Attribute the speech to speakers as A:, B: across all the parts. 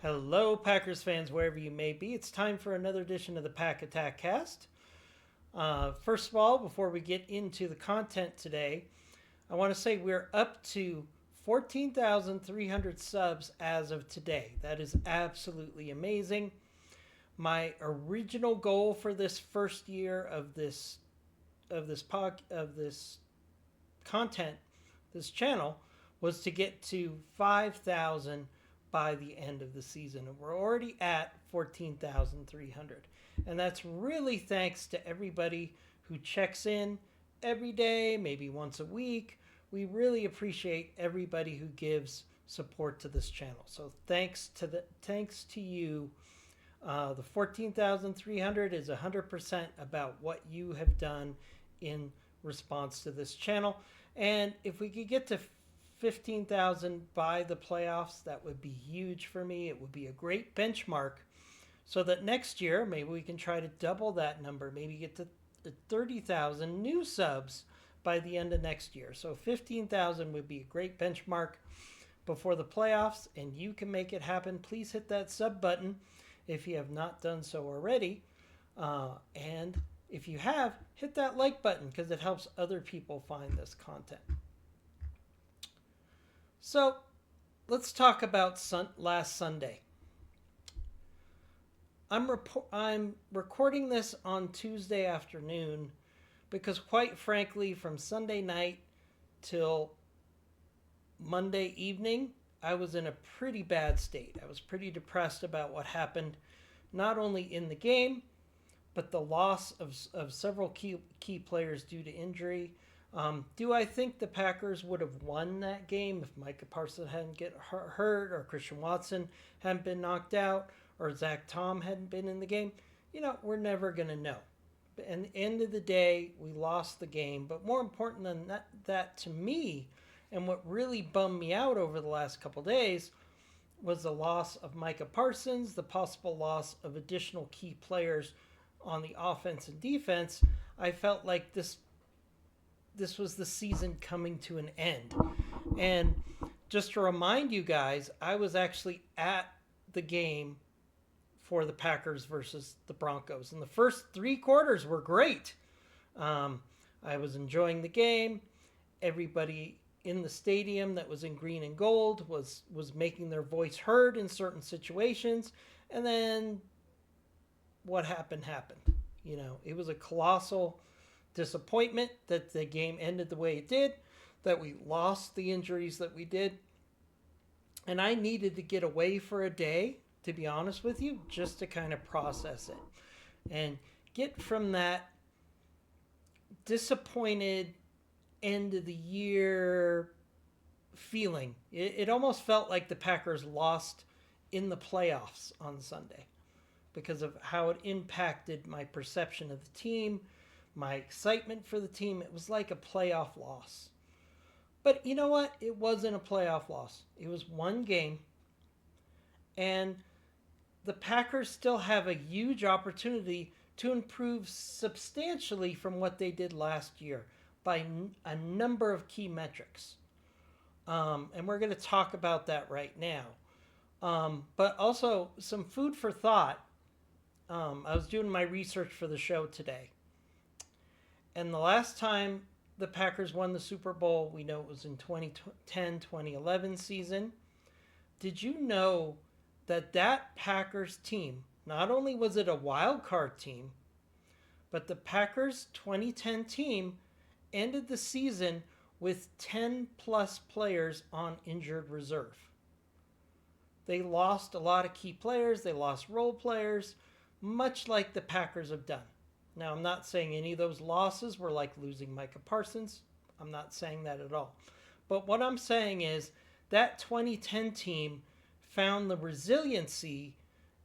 A: Hello, Packers fans, wherever you may be. It's time for another edition of the Pack Attack Cast. First of all, before we get into the content today, I want to say we're up to 14,300 subs as of today. That is absolutely amazing. My original goal for this first year of this content, this channel, was to get to 5,000 by the end of the season. And we're already at 14,300. And that's really thanks to everybody who checks in every day, maybe once a week. We really appreciate everybody who gives support to this channel. So thanks to you. The 14,300 is 100% about what you have done in response to this channel. And if we could get to 15,000 by the playoffs, that would be huge for me. It would be a great benchmark so that next year maybe we can try to double that number, maybe get to 30,000 new subs by the end of next year. So 15,000 would be a great benchmark before the playoffs, and you can make it happen. Please hit that sub button if you have not done so already. And if you have, hit that like button because it helps other people find this content. So let's talk about last Sunday. I'm recording this on Tuesday afternoon because, quite frankly, from Sunday night till Monday evening, I was in a pretty bad state. I was pretty depressed about what happened, not only in the game, but the loss of several key players due to injury. Do I think the Packers would have won that game if Micah Parsons hadn't get hurt, or Christian Watson hadn't been knocked out, or Zach Tom hadn't been in the game? We're never going to know. But at the end of the day, we lost the game. But more important than that to me, and what really bummed me out over the last couple days, was the loss of Micah Parsons, the possible loss of additional key players on the offense and defense. I felt like this was the season coming to an end. And just to remind you guys, I was actually at the game for the Packers versus the Broncos. And the first three quarters were great. I was enjoying the game. Everybody in the stadium that was in green and gold was making their voice heard in certain situations. And then what happened. It was a colossal disappointment that the game ended the way it did, that we lost the injuries that we did. And I needed to get away for a day, to be honest with you, just to kind of process it and get from that disappointed end of the year feeling. It almost felt like the Packers lost in the playoffs on Sunday because of how it impacted my perception of the team, my excitement for the team. It was like a playoff loss. But you know what? It wasn't a playoff loss. It was one game. And the Packers still have a huge opportunity to improve substantially from what they did last year by a number of key metrics. And we're going to talk about that right now. But also some food for thought. I was doing my research for the show today. And the last time the Packers won the Super Bowl, we know it was in 2010-2011 season. Did you know that Packers team, not only was it a wild card team, but the Packers 2010 team ended the season with 10 plus players on injured reserve. They lost a lot of key players. They lost role players, much like the Packers have done. Now, I'm not saying any of those losses were like losing Micah Parsons. I'm not saying that at all. But what I'm saying is that 2010 team found the resiliency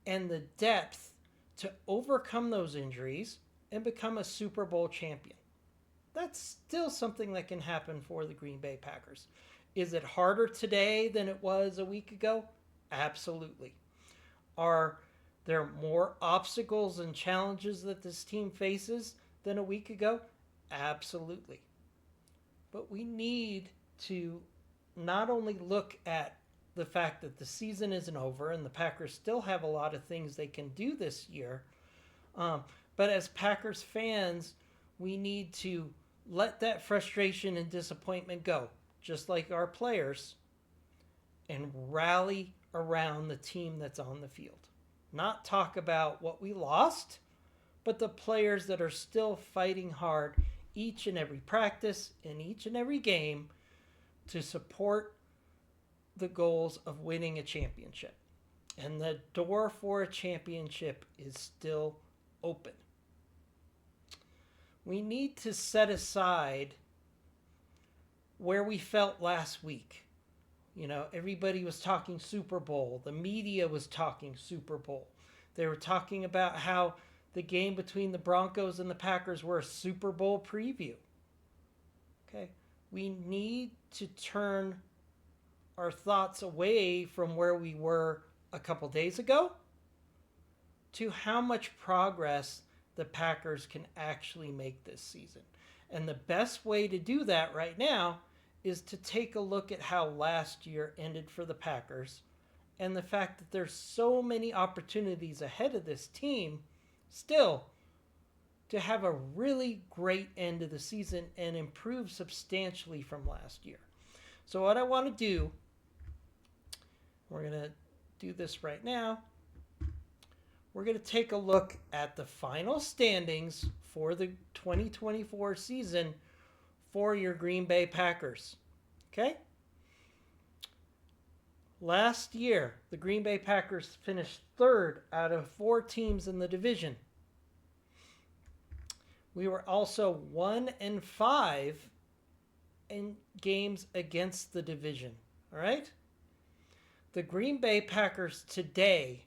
A: and the depth to overcome those injuries and become a Super Bowl champion. That's still something that can happen for the Green Bay Packers. Is it harder today than it was a week ago? Absolutely. Are there more obstacles and challenges that this team faces than a week ago? Absolutely. But we need to not only look at the fact that the season isn't over and the Packers still have a lot of things they can do this year. But as Packers fans, we need to let that frustration and disappointment go, just like our players, and rally around the team that's on the field. Not talk about what we lost, but the players that are still fighting hard each and every practice and each and every game to support the goals of winning a championship. And the door for a championship is still open. We need to set aside where we felt last week. You know, everybody was talking Super Bowl. The media was talking Super Bowl. They were talking about how the game between the Broncos and the Packers were a Super Bowl preview. Okay? We need to turn our thoughts away from where we were a couple days ago to how much progress the Packers can actually make this season. And the best way to do that right now is to take a look at how last year ended for the Packers and the fact that there's so many opportunities ahead of this team still to have a really great end of the season and improve substantially from last year. So what I want to do, we're going to do this right now. We're going to take a look at the final standings for the 2024 season for your Green Bay Packers. Okay? Last year, the Green Bay Packers finished third out of 4 teams in the division. We were also 1-5 in games against the division. All right? The Green Bay Packers today,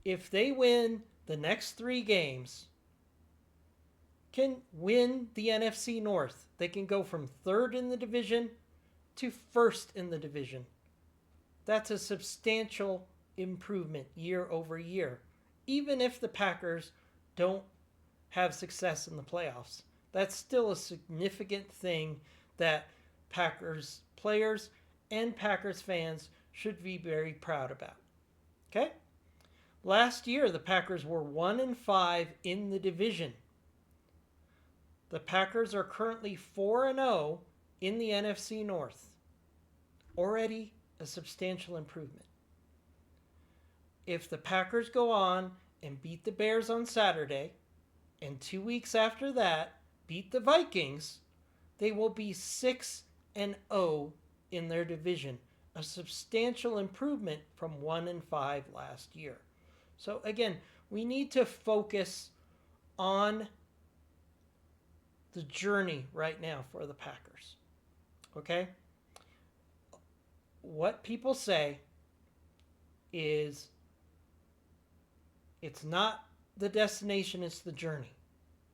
A: if they win the next 3 games, can win the NFC North. They can go from 3rd in the division to 1st in the division. That's a substantial improvement year over year. Even if the Packers don't have success in the playoffs, that's still a significant thing that Packers players and Packers fans should be very proud about. Okay? Last year, the Packers were 1-5 in the division. The Packers are currently 4-0 in the NFC North. Already a substantial improvement. If the Packers go on and beat the Bears on Saturday, and 2 weeks after that, beat the Vikings, they will be 6-0 in their division. A substantial improvement from 1-5 last year. So again, we need to focus on the journey right now for the Packers. Okay? What people say is it's not the destination, it's the journey.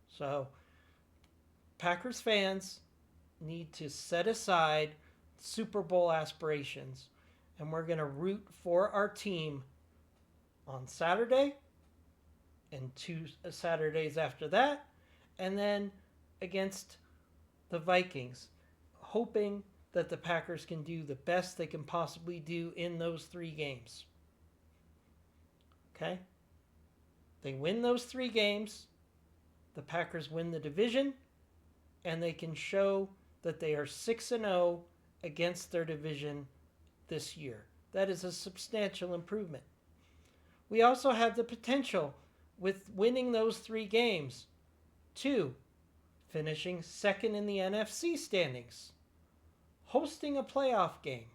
A: So Packers fans need to set aside Super Bowl aspirations, and we're going to root for our team on Saturday and 2 Saturdays after that, and then against the Vikings, hoping that the Packers can do the best they can possibly do in those 3 games. Okay? They win those 3 games, the Packers win the division, and they can show that they are 6-0 against their division this year. That is a substantial improvement. We also have the potential, with winning those 3 games, to finishing 2nd in the NFC standings, hosting a playoff game,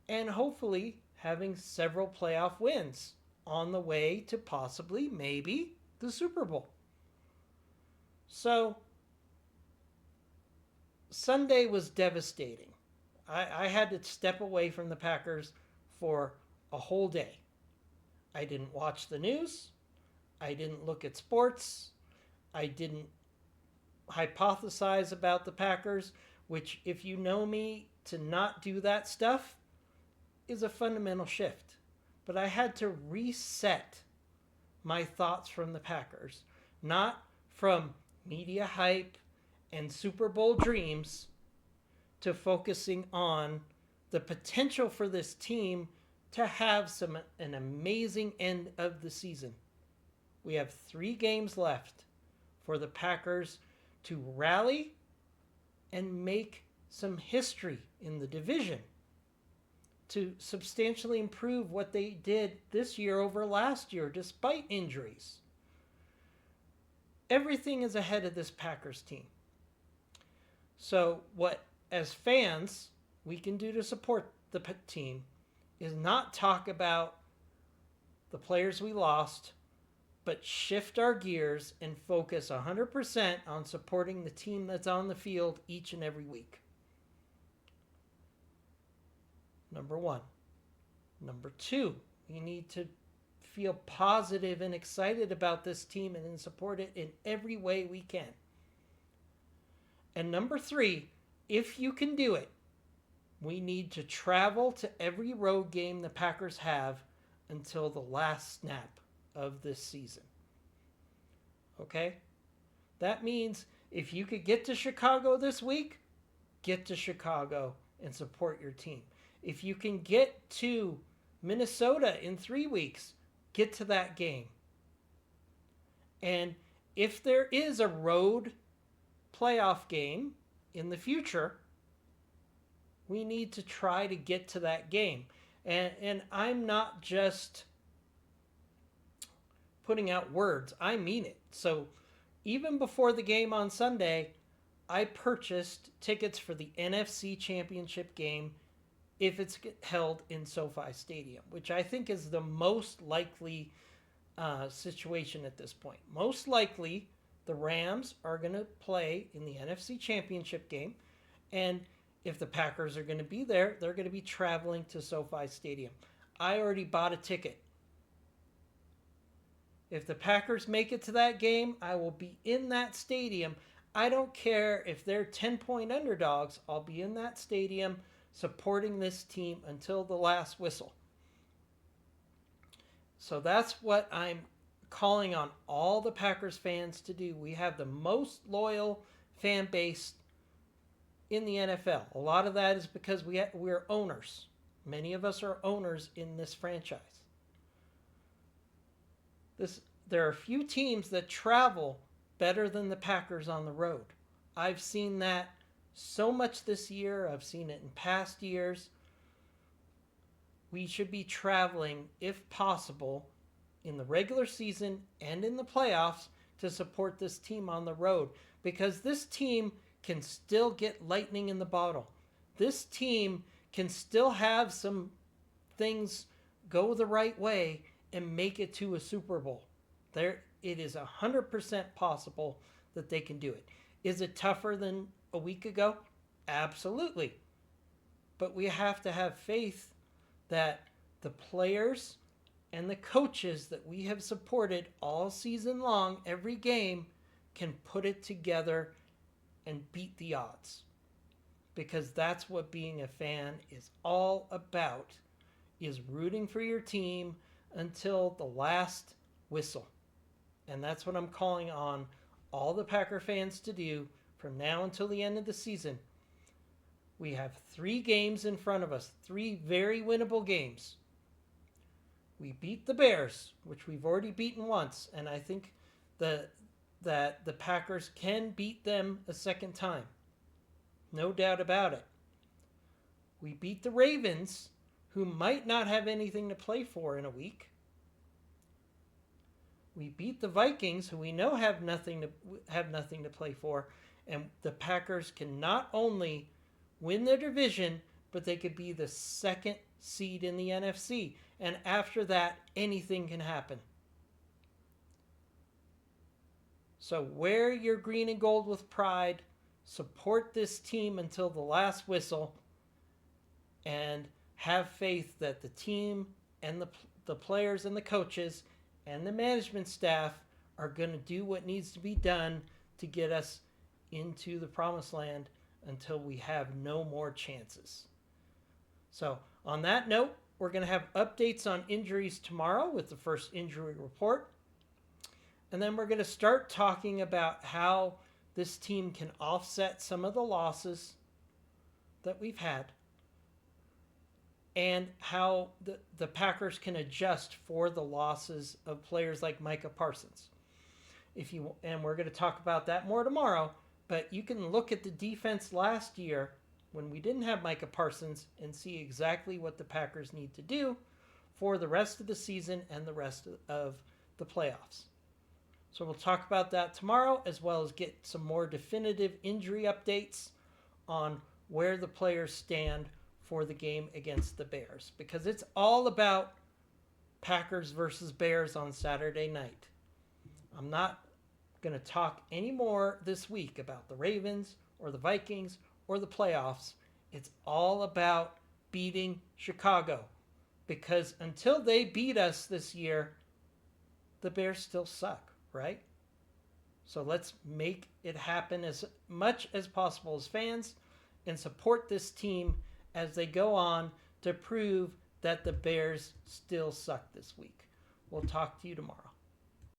A: and hopefully having several playoff wins on the way to possibly, maybe, the Super Bowl. So, Sunday was devastating. I had to step away from the Packers for a whole day. I didn't watch the news. I didn't look at sports. I didn't hypothesize about the Packers, which, if you know me, to not do that stuff is a fundamental shift. But I had to reset my thoughts from the Packers, not from media hype and Super Bowl dreams, to focusing on the potential for this team to have an amazing end of the season. We have 3 games left for the Packers to rally and make some history in the division, to substantially improve what they did this year over last year despite injuries. Everything is ahead of this Packers team. So what, as fans, we can do to support the team is not talk about the players we lost, but shift our gears and focus 100% on supporting the team that's on the field each and every week. Number 1. Number 2, we need to feel positive and excited about this team and support it in every way we can. And number 3, if you can do it, we need to travel to every road game the Packers have until the last snap of this season. Okay? That means if you could get to Chicago this week, get to Chicago and support your team. If you can get to Minnesota in 3 weeks, get to that game. And if there is a road playoff game in the future, we need to try to get to that game. And I'm not just putting out words. I mean it. So even before the game on Sunday, I purchased tickets for the NFC Championship game if it's held in SoFi Stadium, which I think is the most likely situation at this point. Most likely, the Rams are going to play in the NFC Championship game, and if the Packers are going to be there, they're going to be traveling to SoFi Stadium. I already bought a ticket. If the Packers make it to that game, I will be in that stadium. I don't care if they're 10-point underdogs. I'll be in that stadium supporting this team until the last whistle. So that's what I'm calling on all the Packers fans to do. We have the most loyal fan base in the NFL. A lot of that is because we're owners. Many of us are owners in this franchise. There are few teams that travel better than the Packers on the road. I've seen that so much this year. I've seen it in past years. We should be traveling, if possible, in the regular season and in the playoffs to support this team on the road, because this team can still get lightning in the bottle. This team can still have some things go the right way and make it to a Super Bowl. It is 100% possible that they can do it. Is it tougher than a week ago? Absolutely. But we have to have faith that the players and the coaches that we have supported all season long, every game, can put it together and beat the odds. Because that's what being a fan is all about, is rooting for your team until the last whistle. And that's what I'm calling on all the Packer fans to do from now until the end of the season. We have 3 games in front of us, 3 very winnable games. We beat the Bears, which we've already beaten once, and I think that the Packers can beat them a second time. No doubt about it. We beat the Ravens, who might not have anything to play for in a week. We beat the Vikings, who we know have nothing to play for, and the Packers can not only win their division, but they could be the 2nd seed in the NFC. And after that, anything can happen. So wear your green and gold with pride. Support this team until the last whistle. And have faith that the team and the players and the coaches and the management staff are going to do what needs to be done to get us into the promised land until we have no more chances. So on that note, we're going to have updates on injuries tomorrow with the first injury report. And then we're going to start talking about how this team can offset some of the losses that we've had. and how the Packers can adjust for the losses of players like Micah Parsons. And we're going to talk about that more tomorrow, but you can look at the defense last year when we didn't have Micah Parsons and see exactly what the Packers need to do for the rest of the season and the rest of the playoffs. So we'll talk about that tomorrow, as well as get some more definitive injury updates on where the players stand for the game against the Bears, because it's all about Packers versus Bears on Saturday night. I'm not going to talk anymore this week about the Ravens or the Vikings or the playoffs. It's all about beating Chicago, because until they beat us this year, the Bears still suck, right? So let's make it happen as much as possible as fans and support this team as they go on to prove that the Bears still suck this week. We'll talk to you tomorrow.